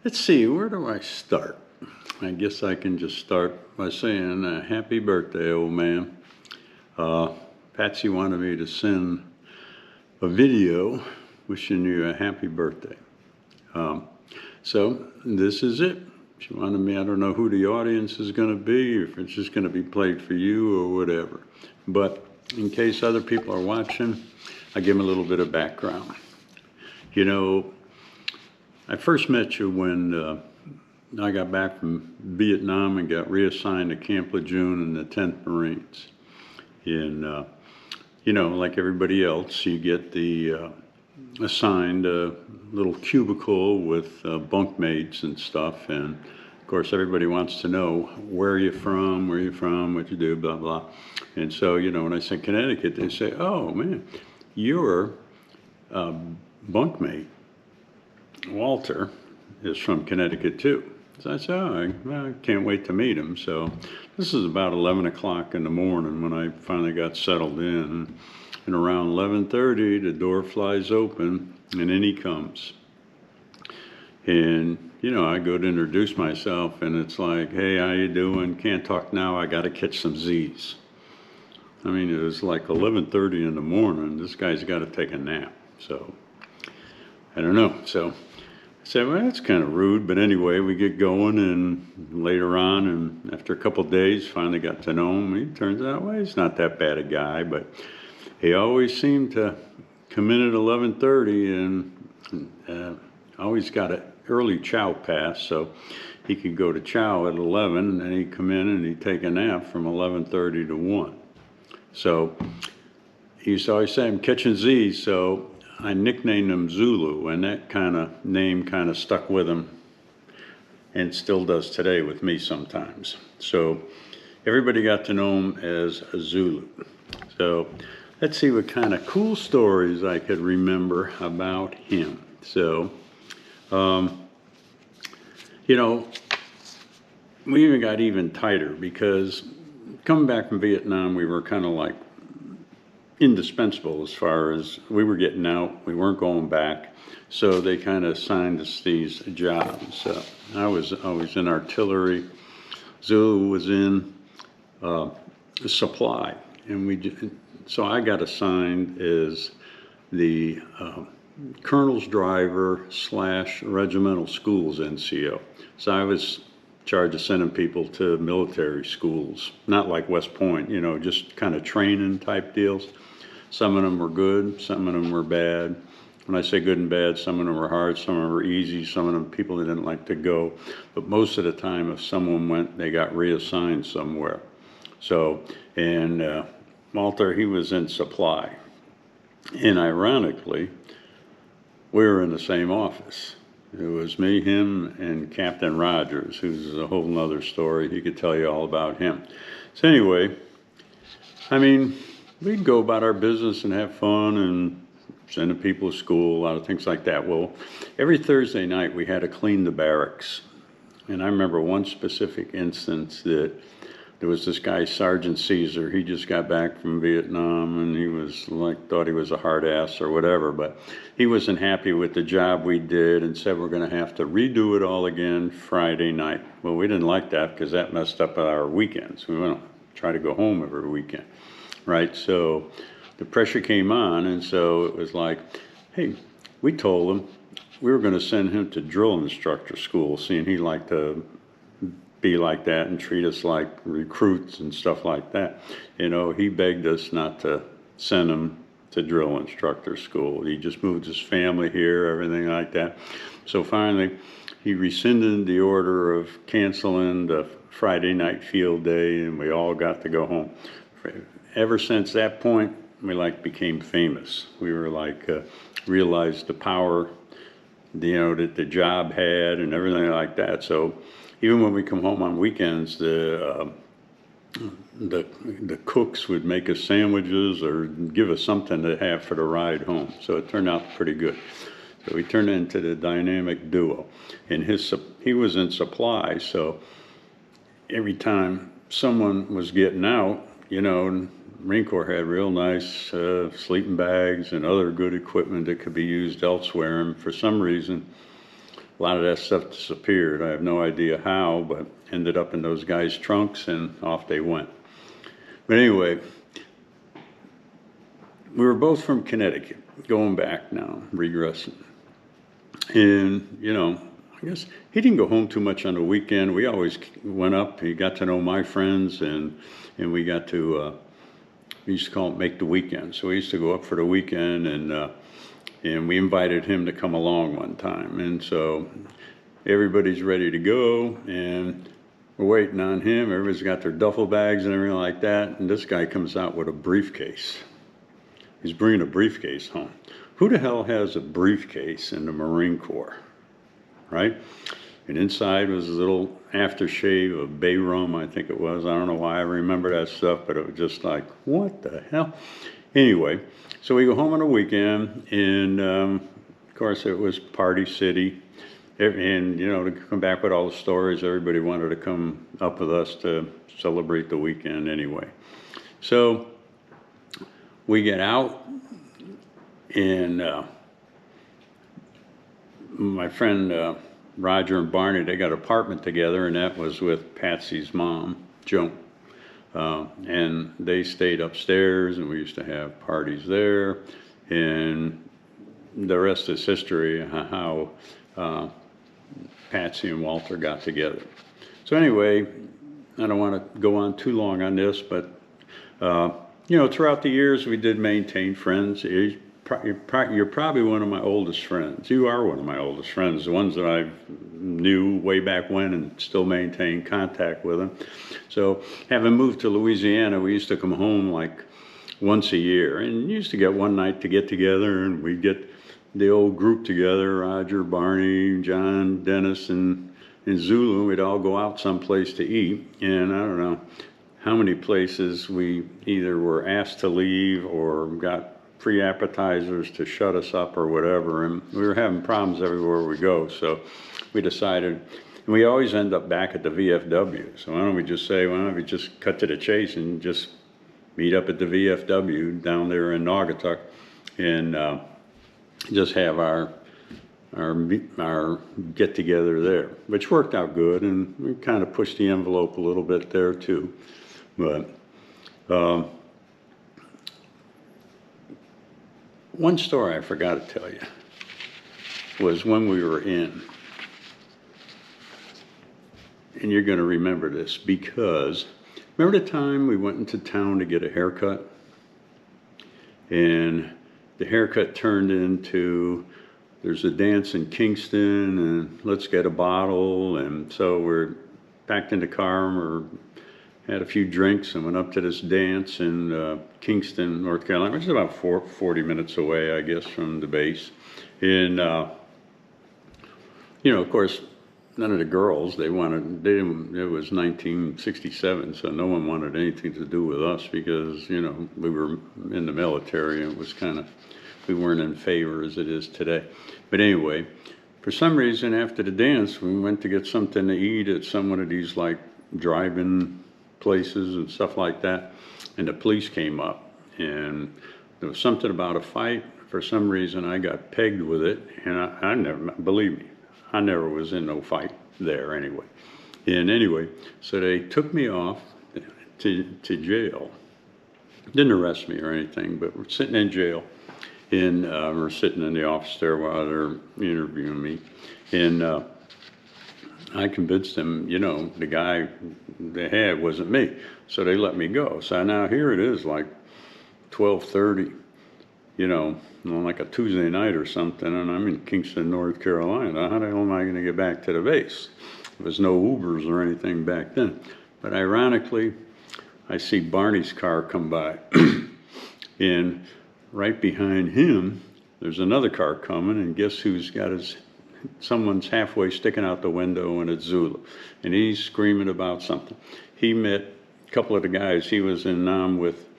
Let's see, where do I start? I guess I can just start by saying happy birthday, old man. Patsy wanted me to send a video wishing you a happy birthday. So this is it. She wanted me, I don't know who the audience is going to be, if it's just going to be played for you or whatever. But in case other people are watching, I give them a little bit of background. You know, I first met you when I got back from Vietnam and got reassigned to Camp Lejeune in the 10th Marines. And, you know, like everybody else, you get assigned a little cubicle with bunkmates and stuff. And, of course, everybody wants to know where you're from, what you do, blah, blah. And so, you know, when I say Connecticut, they say, oh, man, your bunkmate, Walter, is from Connecticut, too. So I said, oh, I can't wait to meet him. So this is about 11 o'clock in the morning when I finally got settled in. And around 11:30, the door flies open, and in he comes. And, you know, I go to introduce myself, and it's like, hey, how you doing? Can't talk now. I got to catch some Z's. I mean, it was like 11:30 in the morning. This guy's got to take a nap. So I don't know. So I said, well, that's kind of rude. But anyway, we get going, and later on, and after a couple of days, finally got to know him. He turns out, well, he's not that bad a guy, but he always seemed to come in at 11:30 and always got an early chow pass, so he could go to chow at 11, and then he'd come in and he'd take a nap from 11:30 to 1. So he used to always say, I'm catching Z's, so I nicknamed him Zulu, and that kind of name kind of stuck with him and still does today with me sometimes. So everybody got to know him as a Zulu. So let's see what kind of cool stories I could remember about him. So, you know, we even got even tighter because coming back from Vietnam, we were kind of like indispensable as far as we were getting out. We weren't going back. So they kind of assigned us these jobs. I was in artillery. Zulu was in supply. And so I got assigned as the colonel's driver / regimental schools NCO. So I was in charge of sending people to military schools, not like West Point, you know, just kind of training type deals. Some of them were good, some of them were bad. When I say good and bad, some of them were hard, some of them were easy, some of them people that didn't like to go. But most of the time, if someone went, they got reassigned somewhere. So, and Walter, he was in supply. And ironically, we were in the same office. It was me, him, and Captain Rogers, who's a whole nother story. He could tell you all about him. So anyway, I mean, we'd go about our business and have fun and send the people to school, a lot of things like that. Well, every Thursday night we had to clean the barracks. And I remember one specific instance that there was this guy, Sergeant Caesar. He just got back from Vietnam, and he was like, thought he was a hard ass or whatever, but he wasn't happy with the job we did and said we're going to have to redo it all again Friday night. Well, we didn't like that because that messed up our weekends. We want to try to go home every weekend, right? So the pressure came on, and so it was like, hey, we told him we were going to send him to drill instructor school, seeing he liked to be like that and treat us like recruits and stuff like that. You know, he begged us not to send him to drill instructor school. He just moved his family here, everything like that. So finally, he rescinded the order of canceling the Friday night field day, and we all got to go home. Ever since that point, we like became famous. We were like, realized the power, you know, that the job had and everything like that. So even when we come home on weekends, the cooks would make us sandwiches or give us something to have for the ride home. So it turned out pretty good. So we turned into the dynamic duo. And he was in supply, so every time someone was getting out, you know, Marine Corps had real nice sleeping bags and other good equipment that could be used elsewhere. And for some reason, a lot of that stuff disappeared. I have no idea how, but ended up in those guys' trunks and off they went. But anyway, we were both from Connecticut, going back now, regressing. And, you know, I guess he didn't go home too much on the weekend. We always went up. He got to know my friends, and we got to, we used to call it make the weekend. So we used to go up for the weekend, and we invited him to come along one time. And so everybody's ready to go, and we're waiting on him. Everybody's got their duffel bags and everything like that. And this guy comes out with a briefcase. He's bringing a briefcase home. Who the hell has a briefcase in the Marine Corps, right? And inside was a little aftershave of bay rum, I think it was. I don't know why I remember that stuff, but it was just like, what the hell? Anyway, so we go home on the weekend, and of course it was Party City. And, you know, to come back with all the stories, everybody wanted to come up with us to celebrate the weekend anyway. So we get out, and my friend Roger and Barney, they got an apartment together, and that was with Patsy's mom, Joan. And they stayed upstairs, and we used to have parties there. And the rest is history, how Patsy and Walter got together. So anyway, I don't want to go on too long on this, but you know, throughout the years, we did maintain friends. You're probably one of my oldest friends. You are one of my oldest friends, the ones that I knew way back when and still maintain contact with them. So having moved to Louisiana, we used to come home like once a year, and used to get one night to get together, and we'd get the old group together, Roger, Barney, John, Dennis, and Zulu. We'd all go out someplace to eat, and I don't know how many places we either were asked to leave or got free appetizers to shut us up or whatever, and we were having problems everywhere we go. So we decided, and we always end up back at the VFW. So why don't we just say, why don't we just cut to the chase and just meet up at the VFW down there in Naugatuck, and just have our get together there, which worked out good, and we kind of pushed the envelope a little bit there too. But one story I forgot to tell you was when we were in, and you're going to remember this, because remember the time we went into town to get a haircut, and the haircut turned into, there's a dance in Kingston, and let's get a bottle. And so we're packed in the car, and we're had a few drinks and went up to this dance in Kingston, North Carolina, which is about 40 minutes away, I guess, from the base. And, you know, of course, none of the girls, it was 1967, so no one wanted anything to do with us because, you know, we were in the military, and it was kind of, we weren't in favor as it is today. But anyway, for some reason, after the dance, we went to get something to eat at some one of these, like, drive-in places and stuff like that, and the police came up, and there was something about a fight. For some reason, I got pegged with it, and I never, believe me, I never was in no fight there anyway. And anyway, so they took me off to jail. Didn't arrest me or anything, but we're sitting in jail, and we're sitting in the office there while they're interviewing me, and I convinced them, you know, the guy they had wasn't me, so they let me go. So now here it is, like 12:30, you know, on like a Tuesday night or something, and I'm in Kingston, North Carolina. How the hell am I going to get back to the base? There was no Ubers or anything back then. But ironically, I see Barney's car come by, and right behind him, there's another car coming, and guess who's got someone's halfway sticking out the window, and it's Zulu, and he's screaming about something. He met a couple of the guys. He was in Nam with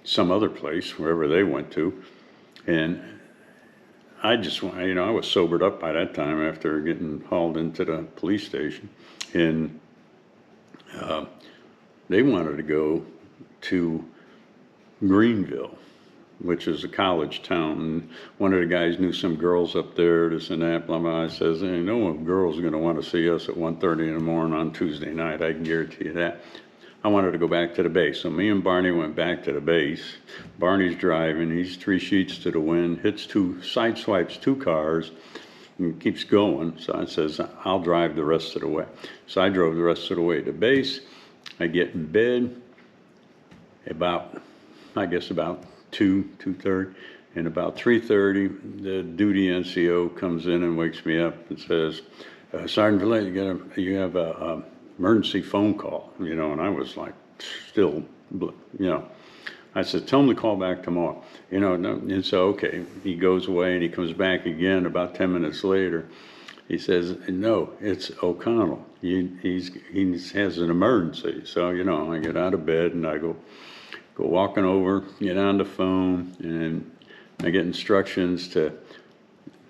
some other place, wherever they went to, and I just, you know, I was sobered up by that time after getting hauled into the police station, and they wanted to go to Greenville, which is a college town. And one of the guys knew some girls up there, this and that, blah, blah. I says, hey, no girl's going to want to see us at 1:30 in the morning on Tuesday night. I can guarantee you that. I wanted to go back to the base. So me and Barney went back to the base. Barney's driving. He's 3 sheets to the wind, side swipes 2 cars, and keeps going. So I says, I'll drive the rest of the way. So I drove the rest of the way to base. I get in bed about 2:30. And about 3:30, the duty NCO comes in and wakes me up and says, Sergeant Valet, you have a emergency phone call, and I was like, still, I said, tell him to call back tomorrow, and so, okay, he goes away and he comes back again about 10 minutes later. He says, no, it's O'Connell. He has an emergency. So, I get out of bed and I go walking over, get on the phone, and I get instructions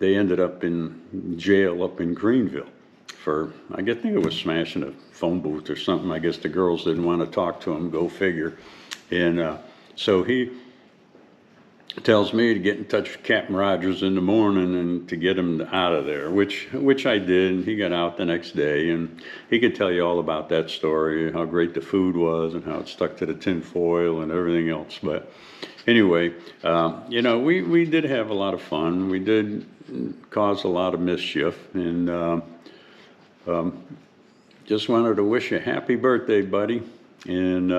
they ended up in jail up in Greenville for, I think it was smashing a phone booth or something. I guess the girls didn't want to talk to him, go figure. And so he tells me to get in touch with Captain Rogers in the morning and to get him out of there, which I did. And he got out the next day, and he could tell you all about that story, how great the food was and how it stuck to the tin foil and everything else. But anyway, we did have a lot of fun. We did cause a lot of mischief, and just wanted to wish you a happy birthday, buddy, and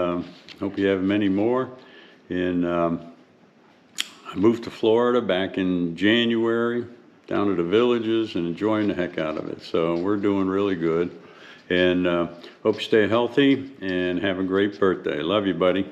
hope you have many more. And I moved to Florida back in January, down to the villages, and enjoying the heck out of it. So we're doing really good, and hope you stay healthy and have a great birthday. Love you, buddy.